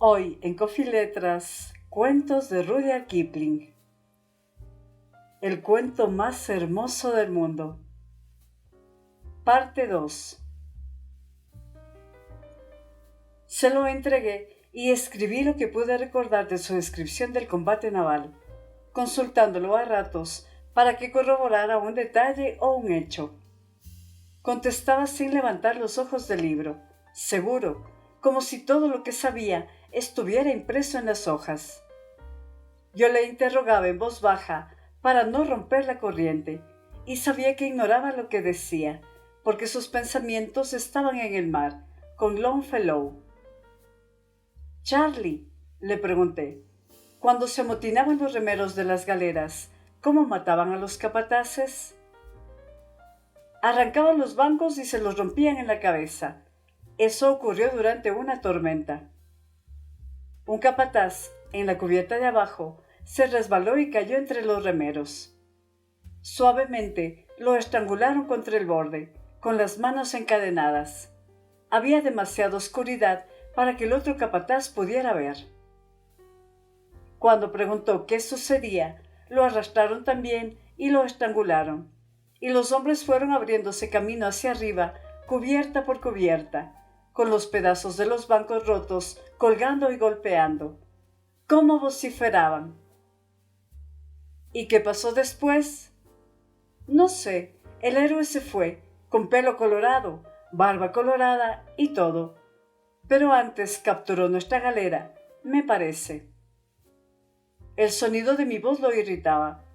Hoy en Coffee Letras, cuentos de Rudyard Kipling. El cuento más hermoso del mundo. Parte 2. Se lo entregué y escribí lo que pude recordar de su descripción del combate naval, consultándolo a ratos para que corroborara un detalle o un hecho. Contestaba sin levantar los ojos del libro, seguro, como si todo lo que sabía estuviera impreso en las hojas. Yo le interrogaba en voz baja para no romper la corriente, y sabía que ignoraba lo que decía, porque sus pensamientos estaban en el mar, con Longfellow. «Charlie», le pregunté, «cuando se amotinaban los remeros de las galeras, ¿cómo mataban a los capataces?» «Arrancaban los bancos y se los rompían en la cabeza. Eso ocurrió durante una tormenta. Un capataz, en la cubierta de abajo, se resbaló y cayó entre los remeros. Suavemente lo estrangularon contra el borde, con las manos encadenadas. Había demasiada oscuridad para que el otro capataz pudiera ver. Cuando preguntó qué sucedía, lo arrastraron también y lo estrangularon, y los hombres fueron abriéndose camino hacia arriba, cubierta por cubierta, con los pedazos de los bancos rotos colgando y golpeando. ¿Cómo vociferaban? ¿Y qué pasó después? No sé, el héroe se fue, con pelo colorado, barba colorada y todo. Pero antes capturó nuestra galera, me parece. El sonido de mi voz lo irritaba.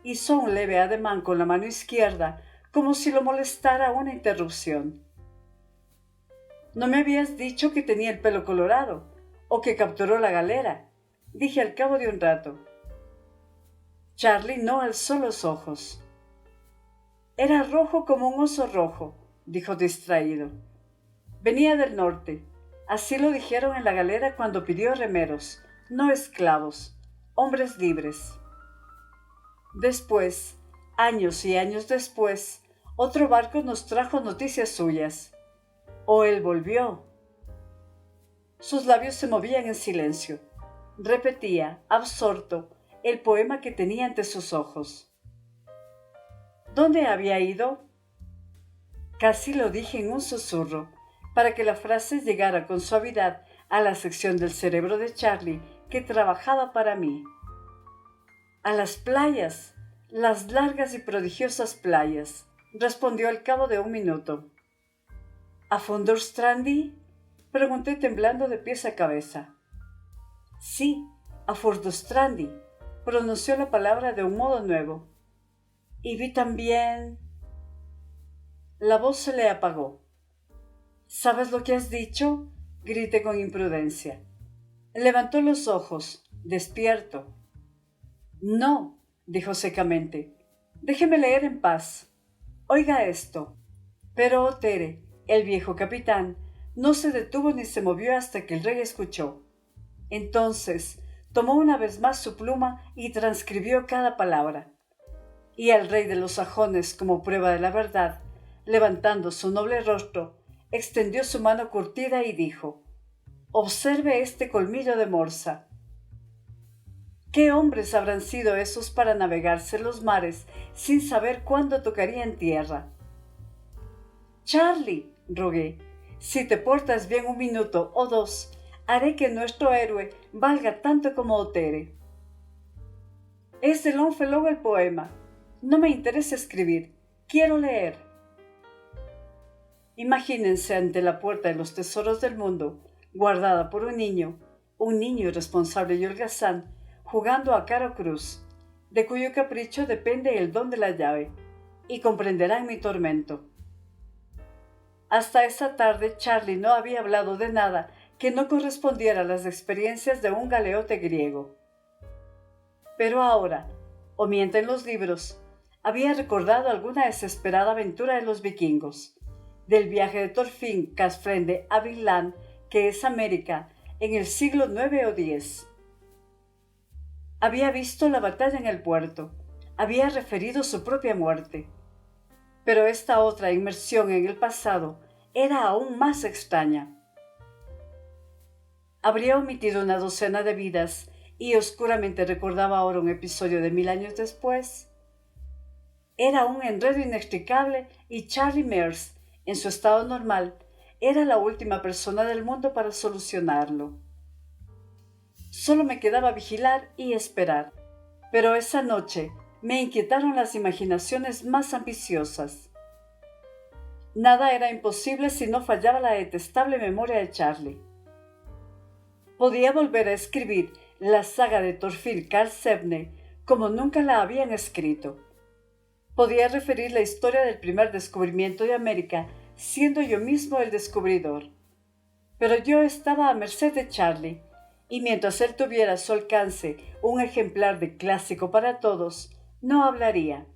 Hizo un leve ademán con la mano izquierda, como si lo molestara una interrupción. «¿No me habías dicho que tenía el pelo colorado, o que capturó la galera?», dije al cabo de un rato. Charlie no alzó los ojos. «Era rojo como un oso rojo», dijo distraído. «Venía del norte. Así lo dijeron en la galera cuando pidió remeros, no esclavos, hombres libres. Después, años y años después, otro barco nos trajo noticias suyas. O él volvió». Sus labios se movían en silencio. Repetía, absorto, el poema que tenía ante sus ojos. ¿Dónde había ido? Casi lo dije en un susurro, para que la frase llegara con suavidad a la sección del cerebro de Charlie que trabajaba para mí. «A las playas, las largas y prodigiosas playas», respondió al cabo de un minuto. «¿A Furdurstrandi?», pregunté temblando de pies a cabeza. «Sí, a Furdurstrandi», pronunció la palabra de un modo nuevo. «Y vi también...». La voz se le apagó. «¿Sabes lo que has dicho?», grité con imprudencia. Levantó los ojos, despierto. «No», dijo secamente. «Déjeme leer en paz. Oiga esto». Pero Tere, el viejo capitán, no se detuvo ni se movió hasta que el rey escuchó. Entonces tomó una vez más su pluma y transcribió cada palabra. Y al rey de los sajones, como prueba de la verdad, levantando su noble rostro, extendió su mano curtida y dijo: «Observe este colmillo de morsa». ¿Qué hombres habrán sido esos para navegarse los mares sin saber cuándo tocarían tierra? «Charlie», rogué, «si te portas bien un minuto o dos, haré que nuestro héroe valga tanto como Otere». «Es de Longfellow el poema. No me interesa escribir. Quiero leer». Imagínense ante la puerta de los tesoros del mundo, guardada por un niño irresponsable y holgazán, jugando a Caro Cruz, de cuyo capricho depende el don de la llave, y comprenderán mi tormento. Hasta esa tarde Charlie no había hablado de nada que no correspondiera a las experiencias de un galeote griego. Pero ahora, o mienten los libros, había recordado alguna desesperada aventura de los vikingos, del viaje de Thorfinn Kasfrende a Vinland, que es América, en el siglo IX o X. Había visto la batalla en el puerto, había referido su propia muerte. Pero esta otra inmersión en el pasado era aún más extraña. Habría omitido una docena de vidas y oscuramente recordaba ahora un episodio de 1000 años después. Era un enredo inextricable y Charlie Mears, en su estado normal, era la última persona del mundo para solucionarlo. Solo me quedaba vigilar y esperar, pero esa noche me inquietaron las imaginaciones más ambiciosas. Nada era imposible si no fallaba la detestable memoria de Charlie. Podía volver a escribir la saga de Thorfinn Karlsefne como nunca la habían escrito. Podía referir la historia del primer descubrimiento de América siendo yo mismo el descubridor. Pero yo estaba a merced de Charlie, y mientras él tuviera a su alcance un ejemplar de clásico para todos, no hablaría.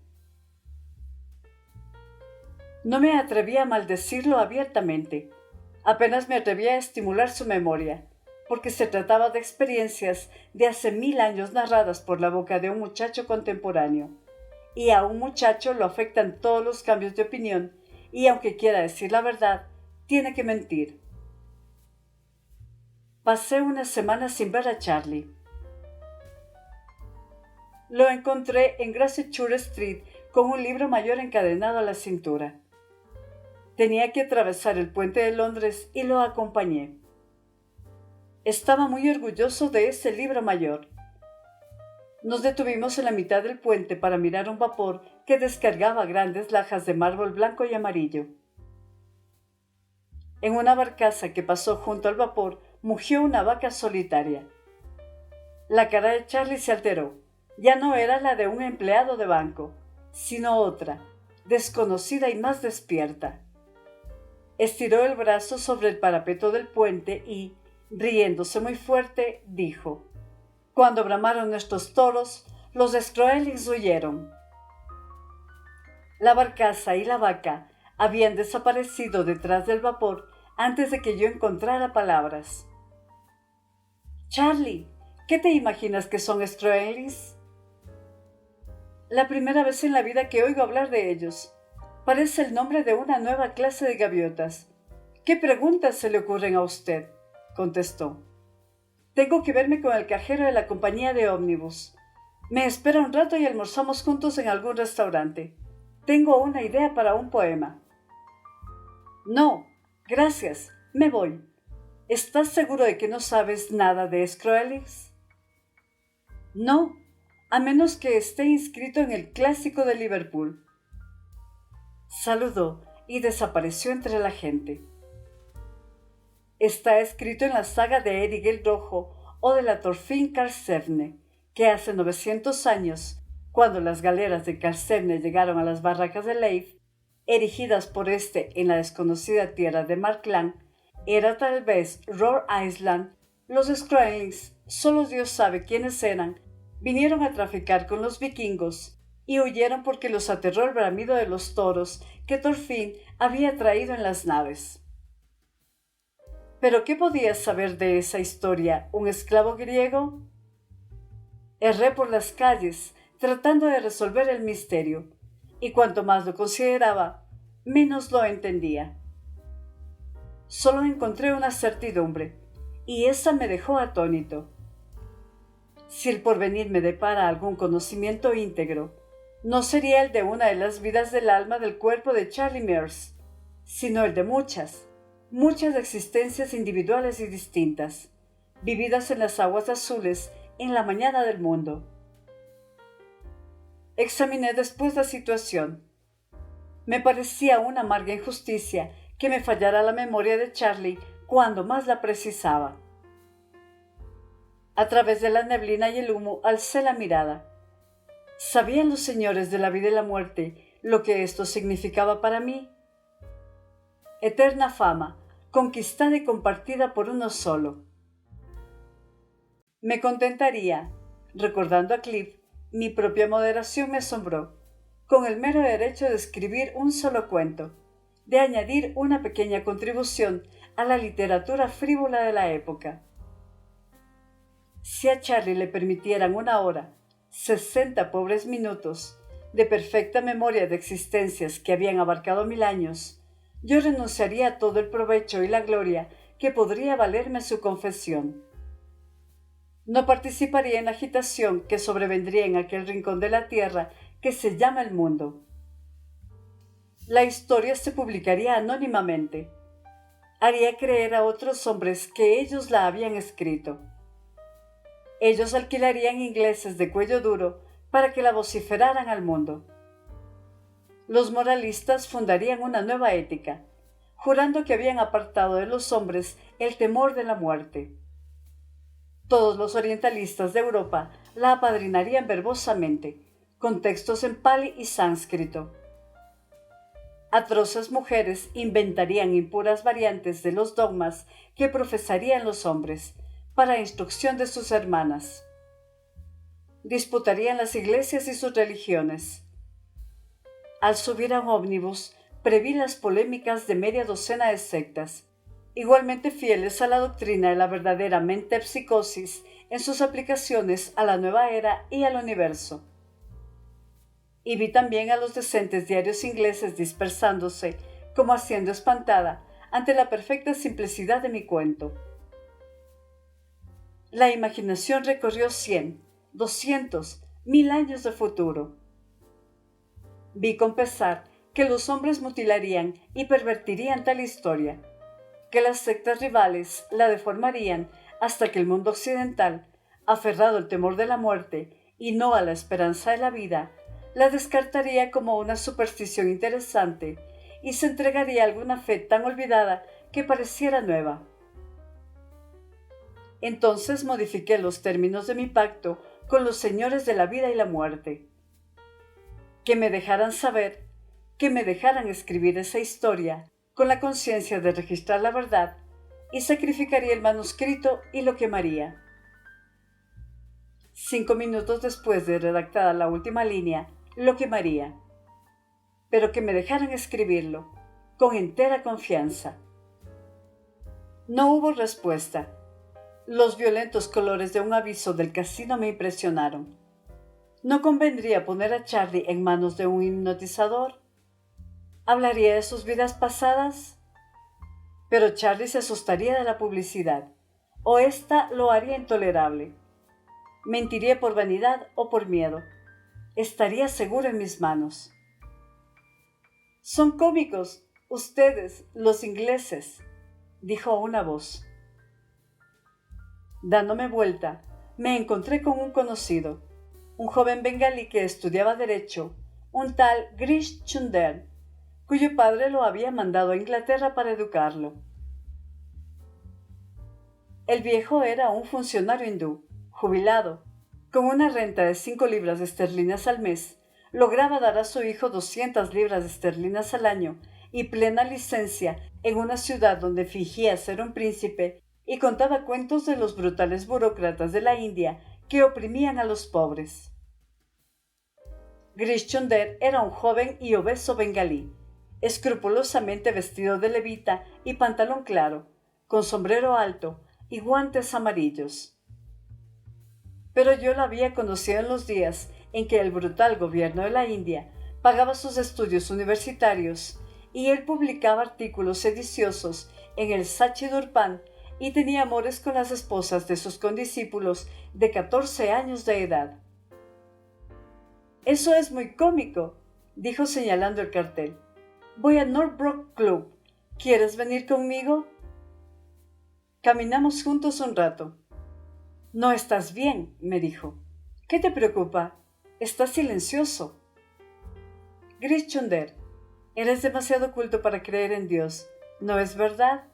No me atreví a maldecirlo abiertamente, apenas me atreví a estimular su memoria, porque se trataba de experiencias de hace 1000 años narradas por la boca de un muchacho contemporáneo, y a un muchacho lo afectan todos los cambios de opinión, y aunque quiera decir la verdad, tiene que mentir. Pasé unas semanas sin ver a Charlie. Lo encontré en Gracechurch Street con un libro mayor encadenado a la cintura. Tenía que atravesar el puente de Londres y lo acompañé. Estaba muy orgulloso de ese libro mayor. Nos detuvimos en la mitad del puente para mirar un vapor que descargaba grandes lajas de mármol blanco y amarillo. En una barcaza que pasó junto al vapor mugió una vaca solitaria. La cara de Charlie se alteró. Ya no era la de un empleado de banco, sino otra, desconocida y más despierta. Estiró el brazo sobre el parapeto del puente y, riéndose muy fuerte, dijo: «Cuando bramaron nuestros toros, los Skroelings huyeron». La barcaza y la vaca habían desaparecido detrás del vapor antes de que yo encontrara palabras. «Charlie, ¿qué te imaginas que son Skroelings?» «La primera vez en la vida que oigo hablar de ellos. Parece el nombre de una nueva clase de gaviotas. ¿Qué preguntas se le ocurren a usted?», contestó. «Tengo que verme con el cajero de la compañía de ómnibus. Me espera un rato y almorzamos juntos en algún restaurante. Tengo una idea para un poema». «No, gracias, me voy. ¿Estás seguro de que no sabes nada de Skroelings?» «No, a menos que esté inscrito en el Clásico de Liverpool». Saludó y desapareció entre la gente. Está escrito en la saga de Eric el Rojo o de la Thorfinn Karlsefne, que hace 900 años, cuando las galeras de Karlsefne llegaron a las barracas de Leif, erigidas por este en la desconocida tierra de Markland, era tal vez Rhode Island. Los Skroelings, solo Dios sabe quiénes eran, vinieron a traficar con los vikingos y huyeron porque los aterró el bramido de los toros que Thorfinn había traído en las naves. ¿Pero qué podía saber de esa historia un esclavo griego? Erré por las calles tratando de resolver el misterio, y cuanto más lo consideraba, menos lo entendía. Solo encontré una certidumbre, y esa me dejó atónito. Si el porvenir me depara algún conocimiento íntegro, no sería el de una de las vidas del alma del cuerpo de Charlie Mears, sino el de muchas existencias individuales y distintas, vividas en las aguas azules en la mañana del mundo. Examiné después la situación. Me parecía una amarga injusticia que me fallara la memoria de Charlie cuando más la precisaba. A través de la neblina y el humo alcé la mirada. ¿Sabían los señores de la vida y la muerte lo que esto significaba para mí? Eterna fama, conquistada y compartida por uno solo. Me contentaría, recordando a Cliff, mi propia moderación me asombró, con el mero derecho de escribir un solo cuento, de añadir una pequeña contribución a la literatura frívola de la época. Si a Charlie le permitieran 1 hora, 60 pobres minutos, de perfecta memoria de existencias que habían abarcado 1000 años, yo renunciaría a todo el provecho y la gloria que podría valerme su confesión. No participaría en la agitación que sobrevendría en aquel rincón de la tierra que se llama el mundo. La historia se publicaría anónimamente. Haría creer a otros hombres que ellos la habían escrito. Ellos alquilarían ingleses de cuello duro para que la vociferaran al mundo. Los moralistas fundarían una nueva ética, jurando que habían apartado de los hombres el temor de la muerte. Todos los orientalistas de Europa la apadrinarían verbosamente, con textos en pali y sánscrito. Atroces mujeres inventarían impuras variantes de los dogmas que profesarían los hombres, para instrucción de sus hermanas. Disputarían las iglesias y sus religiones. Al subir a un ómnibus, preví las polémicas de media docena de sectas, igualmente fieles a la doctrina de la verdadera metempsicosis en sus aplicaciones a la nueva era y al universo. Y vi también a los decentes diarios ingleses dispersándose, como haciendo espantada, ante la perfecta simplicidad de mi cuento. La imaginación recorrió 100, 200, 1000 años de futuro. Vi con pesar que los hombres mutilarían y pervertirían tal historia, que las sectas rivales la deformarían hasta que el mundo occidental, aferrado al temor de la muerte y no a la esperanza de la vida, la descartaría como una superstición interesante y se entregaría a alguna fe tan olvidada que pareciera nueva. Entonces modifiqué los términos de mi pacto con los señores de la vida y la muerte. Que me dejaran saber, que me dejaran escribir esa historia con la conciencia de registrar la verdad, y sacrificaría el manuscrito y lo quemaría. 5 minutos después de redactada la última línea, lo quemaría. Pero que me dejaran escribirlo, con entera confianza. No hubo respuesta. Los violentos colores de un aviso del casino me impresionaron. ¿No convendría poner a Charlie en manos de un hipnotizador? ¿Hablaría de sus vidas pasadas? Pero Charlie se asustaría de la publicidad, o ésta lo haría intolerable. Mentiría por vanidad o por miedo. Estaría seguro en mis manos. Son cómicos, ustedes, los ingleses, dijo una voz. Dándome vuelta, me encontré con un conocido, un joven bengalí que estudiaba Derecho, un tal Grish Chunder, cuyo padre lo había mandado a Inglaterra para educarlo. El viejo era un funcionario hindú, jubilado, con una renta de 5 libras esterlinas al mes, lograba dar a su hijo 200 libras esterlinas al año y plena licencia en una ciudad donde fingía ser un príncipe y contaba cuentos de los brutales burócratas de la India que oprimían a los pobres. Grish Chunder era un joven y obeso bengalí, escrupulosamente vestido de levita y pantalón claro, con sombrero alto y guantes amarillos. Pero yo lo había conocido en los días en que el brutal gobierno de la India pagaba sus estudios universitarios y él publicaba artículos sediciosos en el Sachidurpan y tenía amores con las esposas de sus condiscípulos de 14 años de edad. Eso es muy cómico, dijo señalando el cartel. Voy a Northbrook Club. ¿Quieres venir conmigo? Caminamos juntos un rato. No estás bien, me dijo. ¿Qué te preocupa? Estás silencioso. Grish Chunder, eres demasiado culto para creer en Dios, ¿no es verdad?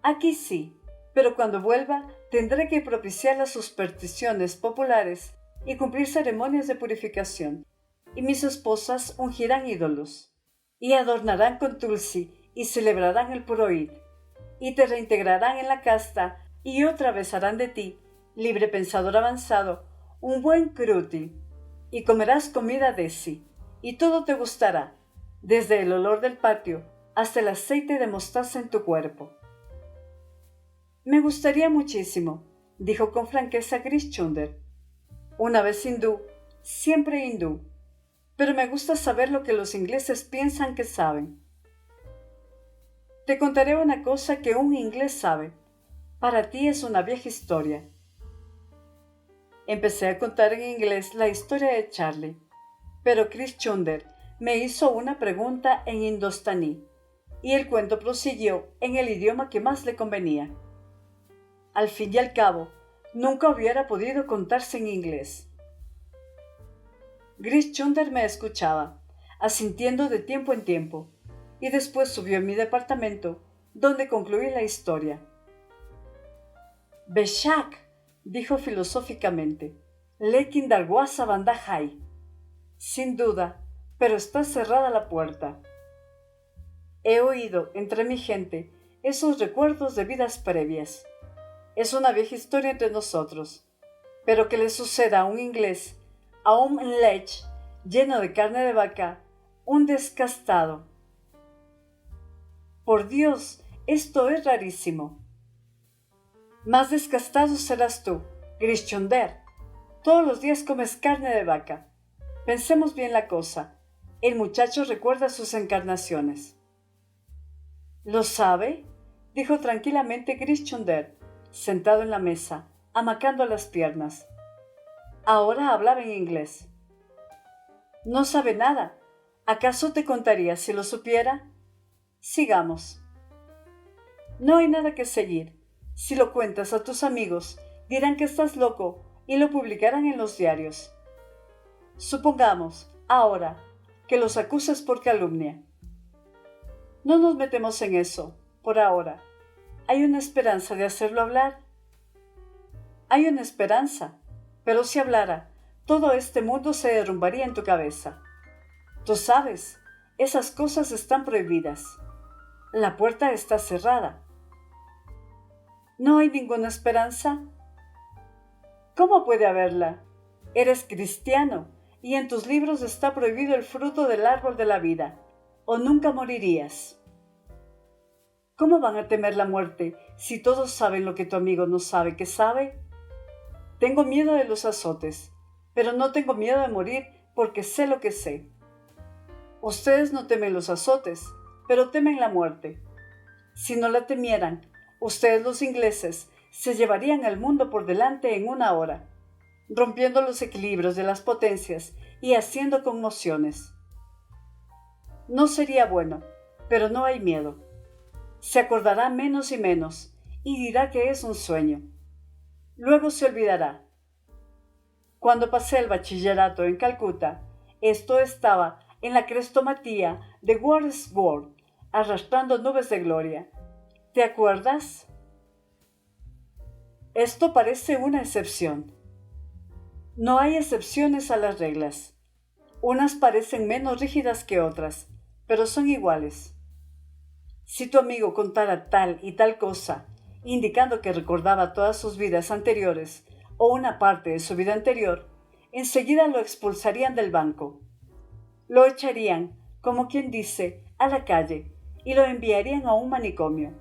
Aquí sí, pero cuando vuelva tendré que propiciar las supersticiones populares y cumplir ceremonias de purificación, y mis esposas ungirán ídolos, y adornarán con tulsi y celebrarán el purohit, y te reintegrarán en la casta y otra vez harán de ti, libre pensador avanzado, un buen kruti, y comerás comida desi, y todo te gustará, desde el olor del patio hasta el aceite de mostaza en tu cuerpo. Me gustaría muchísimo, dijo con franqueza Grish Chunder. Una vez hindú, siempre hindú, pero me gusta saber lo que los ingleses piensan que saben. Te contaré una cosa que un inglés sabe. Para ti es una vieja historia. Empecé a contar en inglés la historia de Charlie, pero Chris Chunder me hizo una pregunta en indostaní y el cuento prosiguió en el idioma que más le convenía. Al fin y al cabo, nunca hubiera podido contarse en inglés. Chris Chunder me escuchaba, asintiendo de tiempo en tiempo, y después subió a mi departamento, donde concluí la historia. «Beshak», dijo filosóficamente, «lekin darwaza bandahai». Sin duda, pero está cerrada la puerta. He oído entre mi gente esos recuerdos de vidas previas. Es una vieja historia entre nosotros, pero que le suceda a un inglés, a un lech lleno de carne de vaca, un descastado. Por Dios, esto es rarísimo. Más descastado serás tú, Chris Chunder. Todos los días comes carne de vaca. Pensemos bien la cosa. El muchacho recuerda sus encarnaciones. ¿Lo sabe?, dijo tranquilamente Chris Chunder, sentado en la mesa, amacando las piernas. Ahora hablaba en inglés. No sabe nada. ¿Acaso te contaría si lo supiera? Sigamos. No hay nada que seguir. Si lo cuentas a tus amigos, dirán que estás loco y lo publicarán en los diarios. Supongamos, ahora, que los acuses por calumnia. No nos metemos en eso, por ahora. ¿Hay una esperanza de hacerlo hablar? Hay una esperanza, pero si hablara, todo este mundo se derrumbaría en tu cabeza. Tú sabes, esas cosas están prohibidas. La puerta está cerrada. ¿No hay ninguna esperanza? ¿Cómo puede haberla? Eres cristiano y en tus libros está prohibido el fruto del árbol de la vida, o nunca morirías. ¿Cómo van a temer la muerte si todos saben lo que tu amigo no sabe que sabe? Tengo miedo de los azotes, pero no tengo miedo de morir porque sé lo que sé. Ustedes no temen los azotes, pero temen la muerte. Si no la temieran, ustedes los ingleses se llevarían al mundo por delante en una hora, rompiendo los equilibrios de las potencias y haciendo conmociones. No sería bueno, pero no hay miedo. Se acordará menos y menos y dirá que es un sueño. Luego se olvidará. Cuando pasé el bachillerato en Calcuta, esto estaba en la crestomatía de Wordsworth, arrastrando nubes de gloria. ¿Te acuerdas? Esto parece una excepción. No hay excepciones a las reglas. Unas parecen menos rígidas que otras, pero son iguales. Si tu amigo contara tal y tal cosa, indicando que recordaba todas sus vidas anteriores o una parte de su vida anterior, enseguida lo expulsarían del banco. Lo echarían, como quien dice, a la calle y lo enviarían a un manicomio.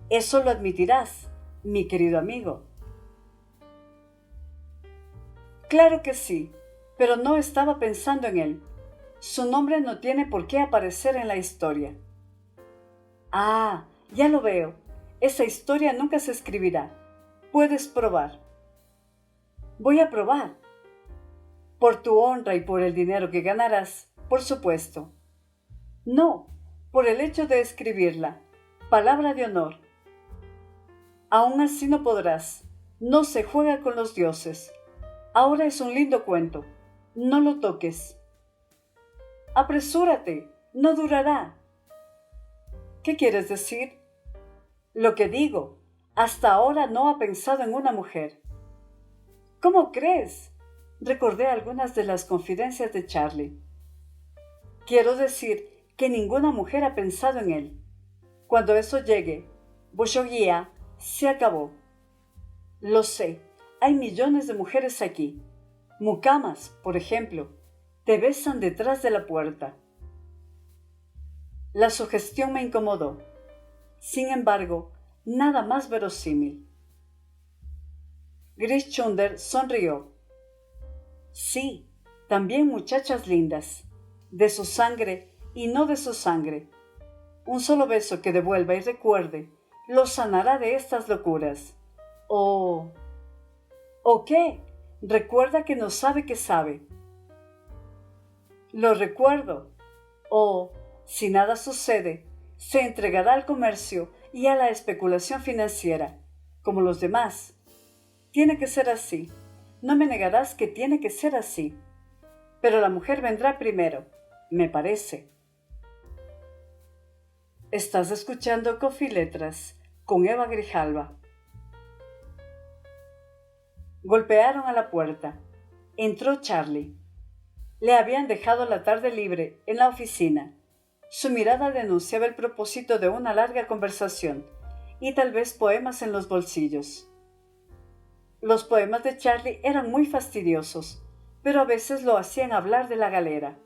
Eso lo admitirás, mi querido amigo. Claro que sí, pero no estaba pensando en él. Su nombre no tiene por qué aparecer en la historia. Ah, ya lo veo. Esa historia nunca se escribirá. Puedes probar. Voy a probar. Por tu honra y por el dinero que ganarás, por supuesto. No, por el hecho de escribirla. Palabra de honor. Aún así no podrás. No se juega con los dioses. Ahora es un lindo cuento. No lo toques. Apresúrate. No durará. ¿Qué quieres decir? Lo que digo. Hasta ahora no ha pensado en una mujer. ¿Cómo crees? Recordé algunas de las confidencias de Charlie. Quiero decir que ninguna mujer ha pensado en él. Cuando eso llegue, Boshogia se acabó. Lo sé, hay millones de mujeres aquí. Mucamas, por ejemplo, te besan detrás de la puerta. La sugestión me incomodó. Sin embargo, nada más verosímil. Chris Chunder sonrió. Sí, también muchachas lindas, de su sangre y no de su sangre. Un solo beso que devuelva y recuerde lo sanará de estas locuras. ¿O qué? Recuerda que no sabe que sabe. Lo recuerdo. O, si nada sucede, se entregará al comercio y a la especulación financiera, como los demás. Tiene que ser así. No me negarás que tiene que ser así. Pero la mujer vendrá primero, me parece. Estás escuchando Coffee Letras con Eva Grijalva. Golpearon a la puerta. Entró Charlie. Le habían dejado la tarde libre en la oficina. Su mirada denunciaba el propósito de una larga conversación y tal vez poemas en los bolsillos. Los poemas de Charlie eran muy fastidiosos, pero a veces lo hacían hablar de la galera.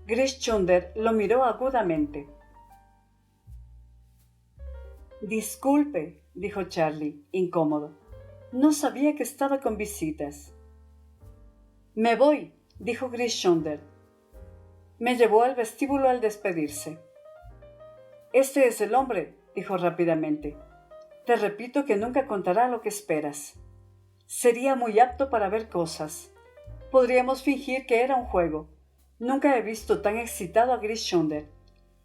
Grish Chunder lo miró agudamente. Disculpe, dijo Charlie, incómodo. No sabía que estaba con visitas. Me voy, dijo Grish Chunder. Me llevó al vestíbulo al despedirse. Este es el hombre, dijo rápidamente. Te repito que nunca contará lo que esperas. Sería muy apto para ver cosas. Podríamos fingir que era un juego. Nunca he visto tan excitado a Grish Chunder.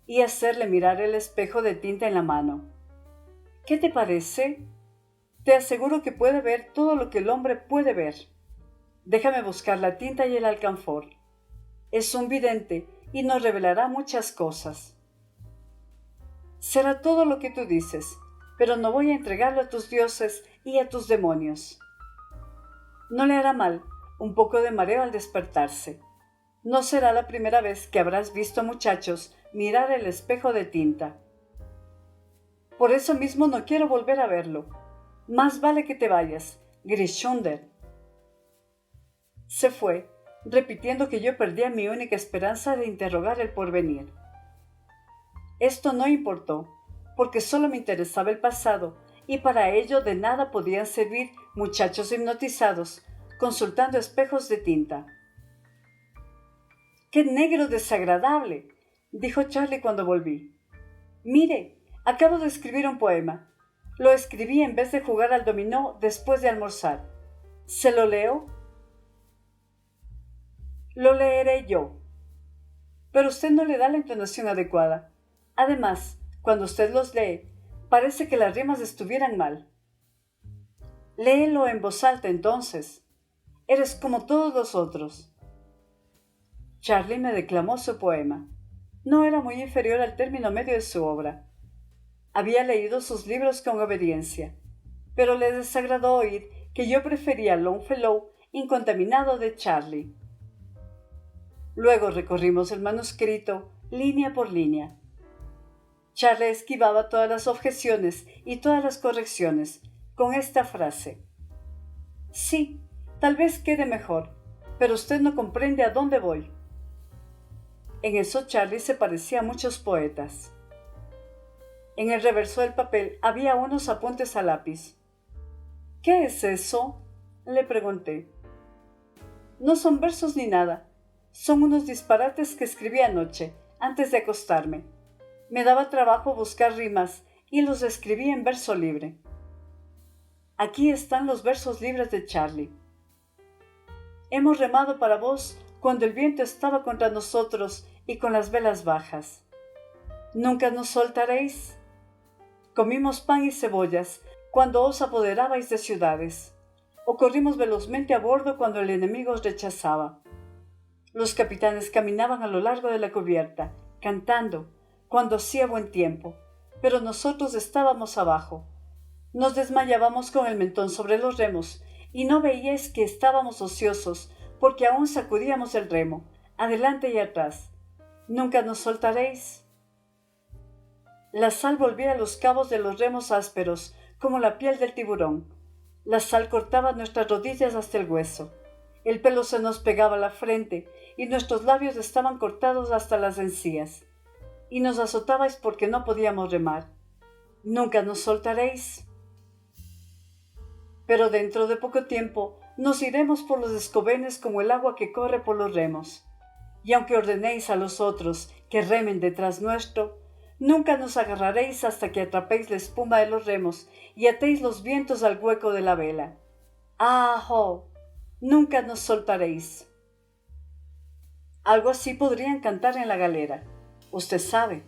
Y hacerle mirar el espejo de tinta en la mano. ¿Qué te parece? Te aseguro que puede ver todo lo que el hombre puede ver. Déjame buscar la tinta y el alcanfor. Es un vidente y nos revelará muchas cosas. Será todo lo que tú dices, pero no voy a entregarlo a tus dioses y a tus demonios. No le hará mal un poco de mareo al despertarse. No será la primera vez que habrás visto muchachos mirar el espejo de tinta. Por eso mismo no quiero volver a verlo. Más vale que te vayas, Grish Chunder. Se fue, repitiendo que yo perdía mi única esperanza de interrogar el porvenir. Esto no importó, porque solo me interesaba el pasado, y para ello de nada podían servir muchachos hipnotizados, consultando espejos de tinta. ¡Qué negro desagradable!, dijo Charlie cuando volví. Mire, acabo de escribir un poema. Lo escribí en vez de jugar al dominó después de almorzar. ¿Se lo leo? Lo leeré yo. Pero usted no le da la entonación adecuada. Además, cuando usted los lee, parece que las rimas estuvieran mal. Léelo en voz alta entonces. Eres como todos los otros. Charlie me declamó su poema. No era muy inferior al término medio de su obra. Había leído sus libros con obediencia, pero le desagradó oír que yo prefería Longfellow incontaminado de Charlie. Luego recorrimos el manuscrito línea por línea. Charlie esquivaba todas las objeciones y todas las correcciones con esta frase. Sí, tal vez quede mejor, pero usted no comprende a dónde voy. En eso Charlie se parecía a muchos poetas. En el reverso del papel había unos apuntes a lápiz. ¿Qué es eso?, le pregunté. No son versos ni nada. Son unos disparates que escribí anoche, antes de acostarme. Me daba trabajo buscar rimas y los escribí en verso libre. Aquí están los versos libres de Charlie. Hemos remado para vos cuando el viento estaba contra nosotros y con las velas bajas. ¿Nunca nos soltaréis? Comimos pan y cebollas cuando os apoderabais de ciudades, o corrimos velozmente a bordo cuando el enemigo os rechazaba. Los capitanes caminaban a lo largo de la cubierta, cantando, cuando hacía buen tiempo, pero nosotros estábamos abajo. Nos desmayábamos con el mentón sobre los remos, y no veíais que estábamos ociosos, porque aún sacudíamos el remo, adelante y atrás. ¿Nunca nos soltaréis? La sal volvía a los cabos de los remos ásperos, como la piel del tiburón. La sal cortaba nuestras rodillas hasta el hueso. El pelo se nos pegaba a la frente, y nuestros labios estaban cortados hasta las encías. Y nos azotabais porque no podíamos remar. ¿Nunca nos soltaréis? Pero dentro de poco tiempo nos iremos por los escobenes como el agua que corre por los remos. Y aunque ordenéis a los otros que remen detrás nuestro, nunca nos agarraréis hasta que atrapéis la espuma de los remos y atéis los vientos al hueco de la vela. ¡Ah, ho! Nunca nos soltaréis. Algo así podrían cantar en la galera. Usted sabe,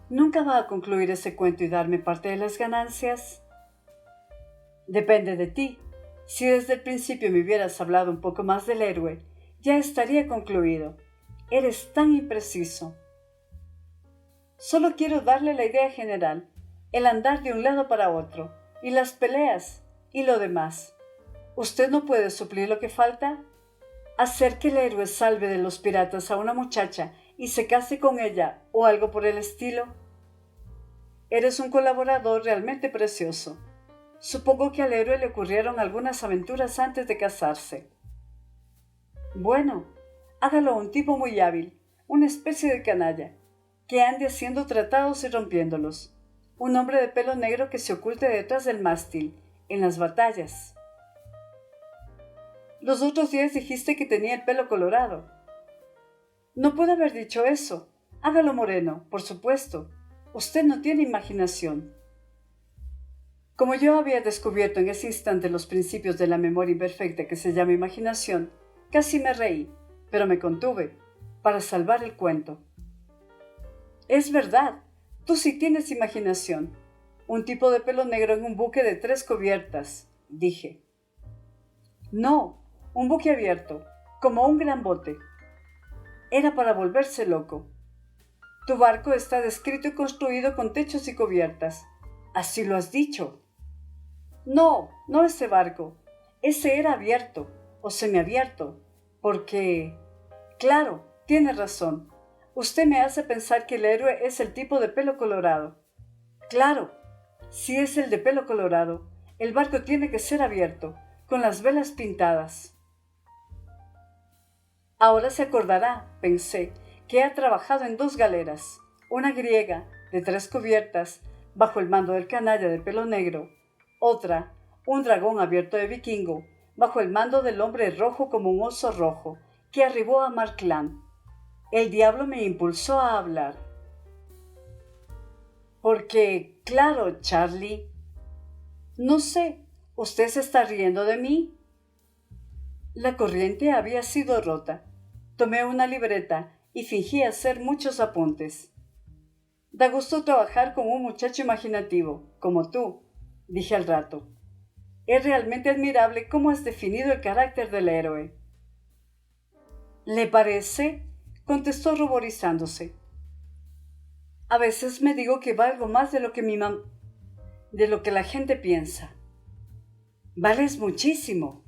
¿nunca va a concluir ese cuento y darme parte de las ganancias? Depende de ti. Si desde el principio me hubieras hablado un poco más del héroe, ya estaría concluido. Eres tan impreciso. Solo quiero darle la idea general, el andar de un lado para otro, y las peleas, y lo demás. ¿Usted no puede suplir lo que falta? Hacer que el héroe salve de los piratas a una muchacha y se case con ella, o algo por el estilo. Eres un colaborador realmente precioso. Supongo que al héroe le ocurrieron algunas aventuras antes de casarse. Bueno, hágalo a un tipo muy hábil, una especie de canalla, que ande haciendo tratados y rompiéndolos. Un hombre de pelo negro que se oculte detrás del mástil, en las batallas. Los otros días dijiste que tenía el pelo colorado. No puedo haber dicho eso. Hágalo moreno, por supuesto. Usted no tiene imaginación. Como yo había descubierto en ese instante los principios de la memoria imperfecta que se llama imaginación, casi me reí, pero me contuve, para salvar el cuento. Es verdad, tú sí tienes imaginación. Un tipo de pelo negro en un buque de 3 cubiertas, dije. No, un buque abierto, como un gran bote. Era para volverse loco. Tu barco está descrito y construido con techos y cubiertas. Así lo has dicho. No, no ese barco. Ese era abierto, o semiabierto, porque... Claro, tiene razón. Usted me hace pensar que el héroe es el tipo de pelo colorado. Claro, si es el de pelo colorado, el barco tiene que ser abierto, con las velas pintadas. Ahora se acordará, pensé, que ha trabajado en 2 galeras, una griega, de 3 cubiertas, bajo el mando del canalla de pelo negro, otra, un dragón abierto de vikingo, bajo el mando del hombre rojo como un oso rojo, que arribó a Markland. El diablo me impulsó a hablar. Porque, claro, Charlie. No sé, ¿usted se está riendo de mí? La corriente había sido rota. Tomé una libreta y fingí hacer muchos apuntes. Da gusto trabajar con un muchacho imaginativo, como tú, dije al rato. Es realmente admirable cómo has definido el carácter del héroe. ¿Le parece? Contestó ruborizándose. A veces me digo que valgo más de lo que de lo que la gente piensa. Vales muchísimo.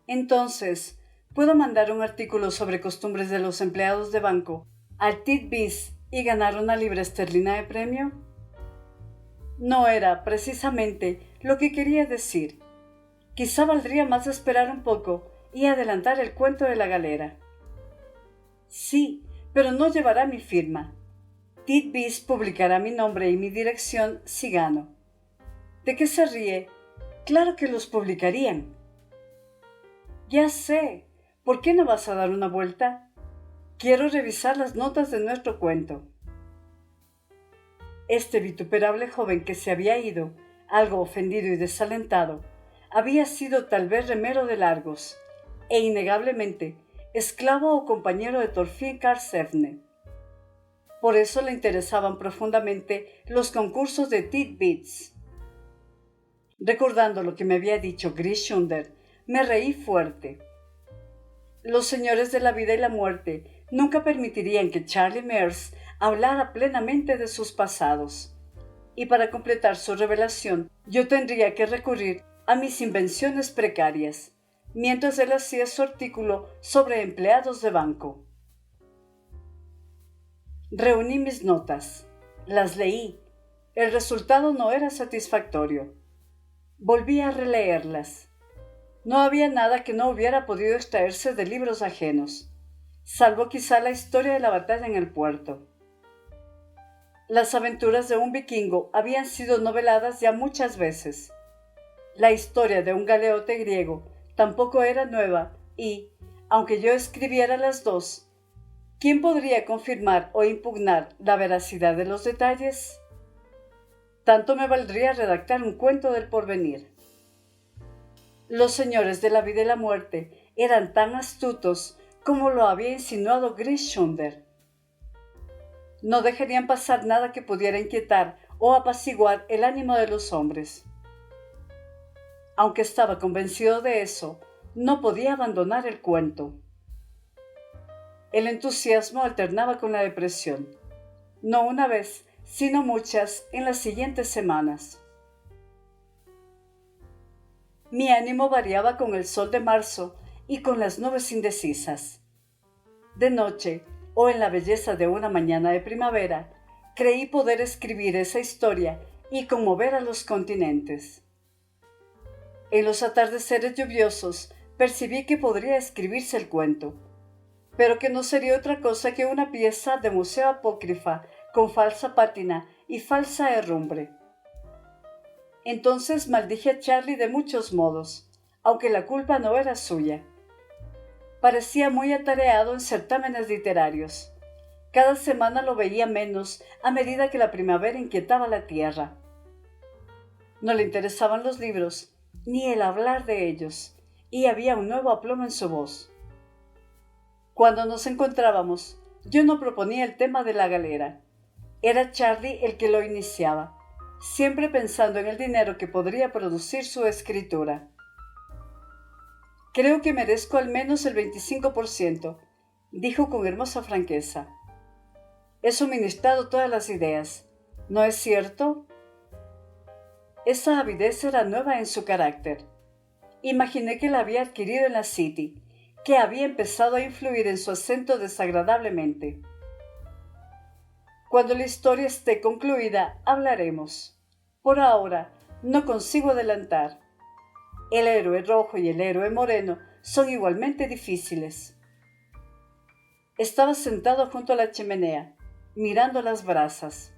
Entonces, ¿puedo mandar un artículo sobre costumbres de los empleados de banco al Tit-Biz y ganar una libra esterlina de premio? No era, precisamente, lo que quería decir. Quizá valdría más esperar un poco y adelantar el cuento de la galera. Sí, pero no llevará mi firma. Tit-Biz publicará mi nombre y mi dirección si gano. ¿De qué se ríe? Claro que los publicarían. Ya sé. ¿Por qué no vas a dar una vuelta? Quiero revisar las notas de nuestro cuento. Este vituperable joven que se había ido, algo ofendido y desalentado, había sido tal vez remero de Largos, e innegablemente esclavo o compañero de Thorfinn Karlsefne. Por eso le interesaban profundamente los concursos de Tit-Bits. Recordando lo que me había dicho Grischunder, me reí fuerte. Los señores de la vida y la muerte nunca permitirían que Charlie Mears hablara plenamente de sus pasados. Y para completar su revelación, yo tendría que recurrir a mis invenciones precarias, mientras él hacía su artículo sobre empleados de banco. Reuní mis notas. Las leí. El resultado no era satisfactorio. Volví a releerlas. No había nada que no hubiera podido extraerse de libros ajenos, salvo quizá la historia de la batalla en el puerto. Las aventuras de un vikingo habían sido noveladas ya muchas veces. La historia de un galeote griego tampoco era nueva y, aunque yo escribiera las 2, ¿quién podría confirmar o impugnar la veracidad de los detalles? Tanto me valdría redactar un cuento del porvenir. Los señores de la vida y la muerte eran tan astutos como lo había insinuado Grischunder. No dejarían pasar nada que pudiera inquietar o apaciguar el ánimo de los hombres. Aunque estaba convencido de eso, no podía abandonar el cuento. El entusiasmo alternaba con la depresión, no una vez, sino muchas en las siguientes semanas. Mi ánimo variaba con el sol de marzo y con las nubes indecisas. De noche, o en la belleza de una mañana de primavera, creí poder escribir esa historia y conmover a los continentes. En los atardeceres lluviosos percibí que podría escribirse el cuento, pero que no sería otra cosa que una pieza de museo apócrifa con falsa pátina y falsa herrumbre. Entonces maldije a Charlie de muchos modos, aunque la culpa no era suya. Parecía muy atareado en certámenes literarios. Cada semana lo veía menos a medida que la primavera inquietaba la tierra. No le interesaban los libros, ni el hablar de ellos, y había un nuevo aplomo en su voz. Cuando nos encontrábamos, yo no proponía el tema de la galera. Era Charlie el que lo iniciaba, siempre pensando en el dinero que podría producir su escritura. Creo que merezco al menos el 25%, dijo con hermosa franqueza. He suministrado todas las ideas, ¿no es cierto? Esa avidez era nueva en su carácter. Imaginé que la había adquirido en la City, que había empezado a influir en su acento desagradablemente. Cuando la historia esté concluida, hablaremos. Por ahora, no consigo adelantar. El héroe rojo y el héroe moreno son igualmente difíciles. Estaba sentado junto a la chimenea, mirando las brasas.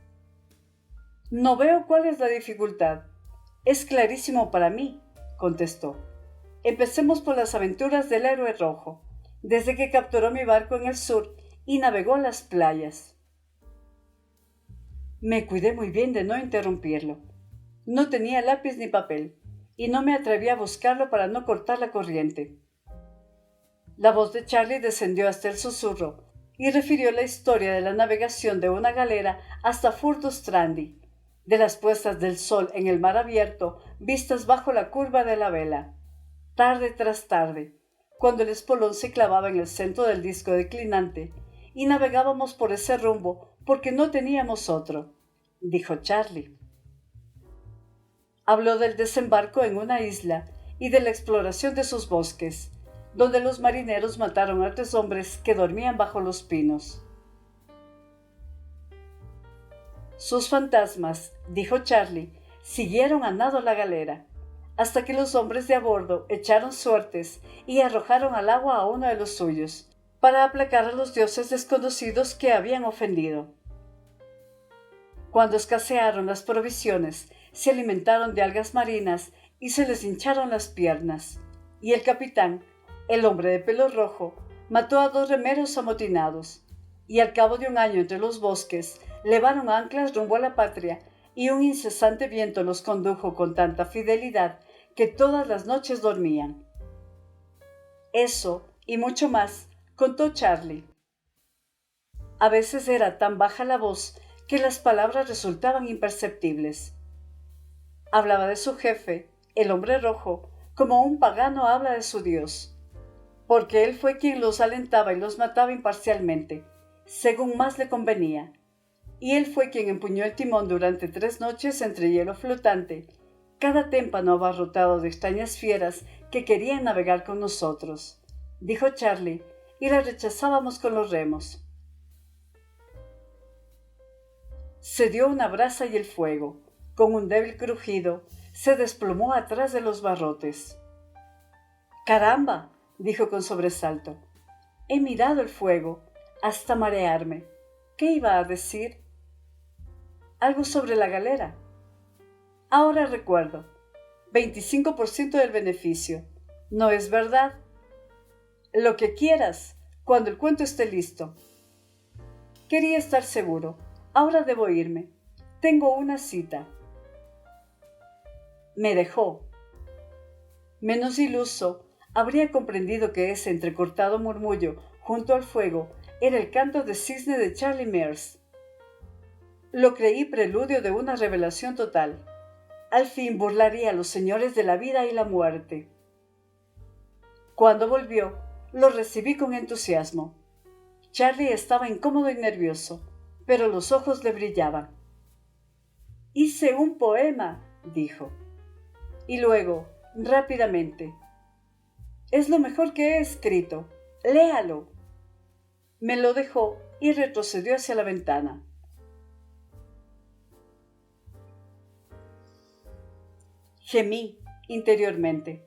No veo cuál es la dificultad. Es clarísimo para mí, contestó. Empecemos por las aventuras del héroe rojo, desde que capturó mi barco en el sur y navegó las playas. Me cuidé muy bien de no interrumpirlo. No tenía lápiz ni papel, y no me atreví a buscarlo para no cortar la corriente. La voz de Charlie descendió hasta el susurro y refirió la historia de la navegación de una galera hasta Furdurstrandi, de las puestas del sol en el mar abierto vistas bajo la curva de la vela, tarde tras tarde, cuando el espolón se clavaba en el centro del disco declinante, y navegábamos por ese rumbo porque no teníamos otro, dijo Charlie. Habló del desembarco en una isla y de la exploración de sus bosques, donde los marineros mataron a 3 hombres que dormían bajo los pinos. Sus fantasmas, dijo Charlie, siguieron a nado la galera, hasta que los hombres de a bordo echaron suertes y arrojaron al agua a uno de los suyos, para aplacar a los dioses desconocidos que habían ofendido. Cuando escasearon las provisiones, se alimentaron de algas marinas y se les hincharon las piernas, y el capitán, el hombre de pelo rojo, mató a 2 remeros amotinados, y al cabo de un año entre los bosques, levaron anclas rumbo a la patria, y un incesante viento los condujo con tanta fidelidad que todas las noches dormían. Eso, y mucho más, contó Charlie. A veces era tan baja la voz que las palabras resultaban imperceptibles. Hablaba de su jefe, el hombre rojo, como un pagano habla de su Dios, porque él fue quien los alentaba y los mataba imparcialmente, según más le convenía, y él fue quien empuñó el timón durante 3 noches entre hielo flotante, cada témpano abarrotado de extrañas fieras que querían navegar con nosotros, dijo Charlie, y la rechazábamos con los remos. Se dio una brasa y el fuego, con un débil crujido, se desplomó atrás de los barrotes. ¡Caramba!, dijo con sobresalto. He mirado el fuego, hasta marearme. ¿Qué iba a decir? Algo sobre la galera. Ahora recuerdo. 25% del beneficio. ¿No es verdad? Lo que quieras, cuando el cuento esté listo. Quería estar seguro. Ahora debo irme. Tengo una cita. Me dejó. Menos iluso, habría comprendido que ese entrecortado murmullo junto al fuego era el canto de cisne de Charlie Mears. Lo creí preludio de una revelación total. Al fin burlaría a los señores de la vida y la muerte. Cuando volvió, lo recibí con entusiasmo. Charlie estaba incómodo y nervioso, pero los ojos le brillaban. «Hice un poema», dijo. Y luego, rápidamente, «Es lo mejor que he escrito. Léalo». Me lo dejó y retrocedió hacia la ventana. Gemí interiormente.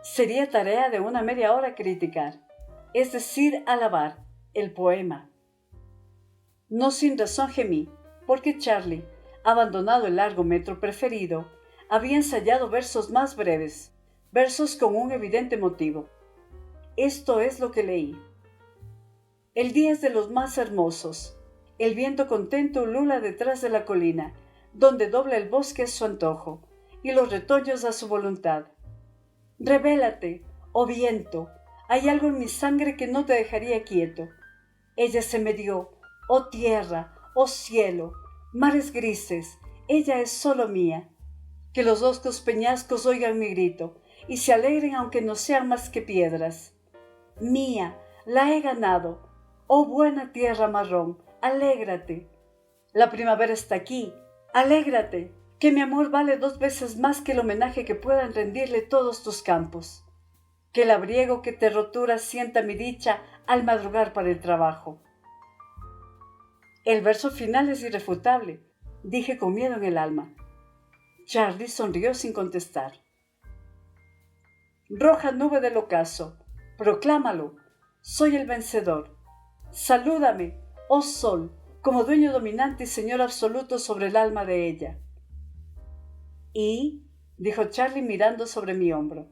Sería tarea de una media hora criticar, es decir, alabar, el poema. No sin razón gemí, porque Charlie, abandonado el largo metro preferido, había ensayado versos más breves, versos con un evidente motivo. Esto es lo que leí. El día es de los más hermosos. El viento contento ulula detrás de la colina, donde dobla el bosque a su antojo, y los retoños a su voluntad. Revélate, oh viento, hay algo en mi sangre que no te dejaría quieto. Ella se me dio, oh tierra, oh cielo, mares grises, ella es solo mía. Que los hoscos peñascos oigan mi grito, y se alegren aunque no sean más que piedras. Mía, la he ganado, oh buena tierra marrón, alégrate. La primavera está aquí, alégrate, que mi amor vale 2 veces más que el homenaje que puedan rendirle todos tus campos. Que el abriego que te rotura sienta mi dicha al madrugar para el trabajo. El verso final es irrefutable, dije con miedo en el alma. Charlie sonrió sin contestar. Roja nube del ocaso, proclámalo, soy el vencedor. Salúdame, oh sol, como dueño dominante y señor absoluto sobre el alma de ella. Y, dijo Charlie mirando sobre mi hombro.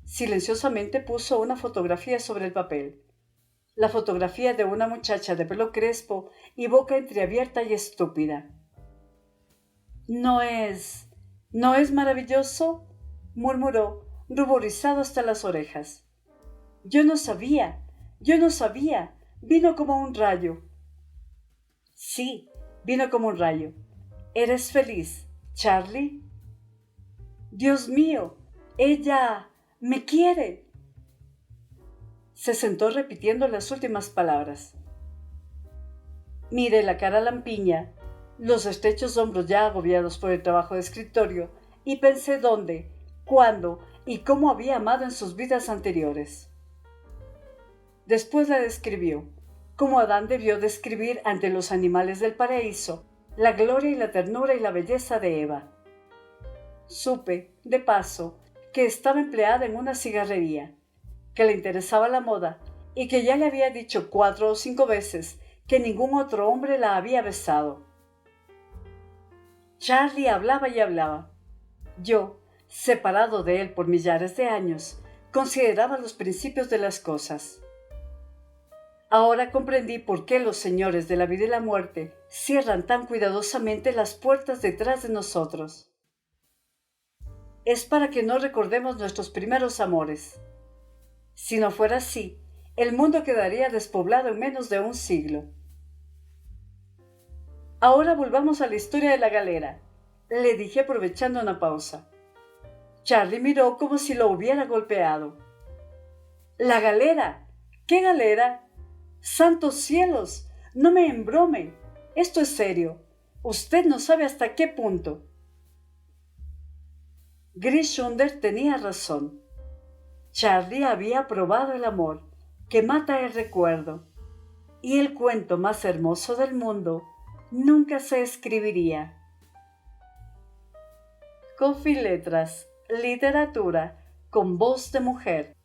Silenciosamente puso una fotografía sobre el papel. La fotografía de una muchacha de pelo crespo y boca entreabierta y estúpida. ¿No es maravilloso?», murmuró, ruborizado hasta las orejas. Yo no sabía, vino como un rayo. Sí, vino como un rayo. ¿Eres feliz, Charlie? Dios mío, ella me quiere. Se sentó repitiendo las últimas palabras. Miré la cara lampiña, los estrechos hombros ya agobiados por el trabajo de escritorio, y pensé dónde, cuándo y cómo había amado en sus vidas anteriores. Después la describió, como Adán debió describir ante los animales del paraíso la gloria y la ternura y la belleza de Eva. Supe, de paso, que estaba empleada en una cigarrería, que le interesaba la moda y que ya le había dicho 4 o 5 veces que ningún otro hombre la había besado. Charlie hablaba y hablaba. Yo, separado de él por millares de años, consideraba los principios de las cosas. Ahora comprendí por qué los señores de la vida y la muerte cierran tan cuidadosamente las puertas detrás de nosotros. Es para que no recordemos nuestros primeros amores. Si no fuera así, el mundo quedaría despoblado en menos de un siglo. Ahora volvamos a la historia de la galera, le dije aprovechando una pausa. Charlie miró como si lo hubiera golpeado. ¿La galera? ¿Qué galera? ¡Santos cielos! No me embrome. Esto es serio. Usted no sabe hasta qué punto. Grischunder tenía razón. Charlie había probado el amor, que mata el recuerdo, y el cuento más hermoso del mundo nunca se escribiría. Coffee Letras, literatura con voz de mujer.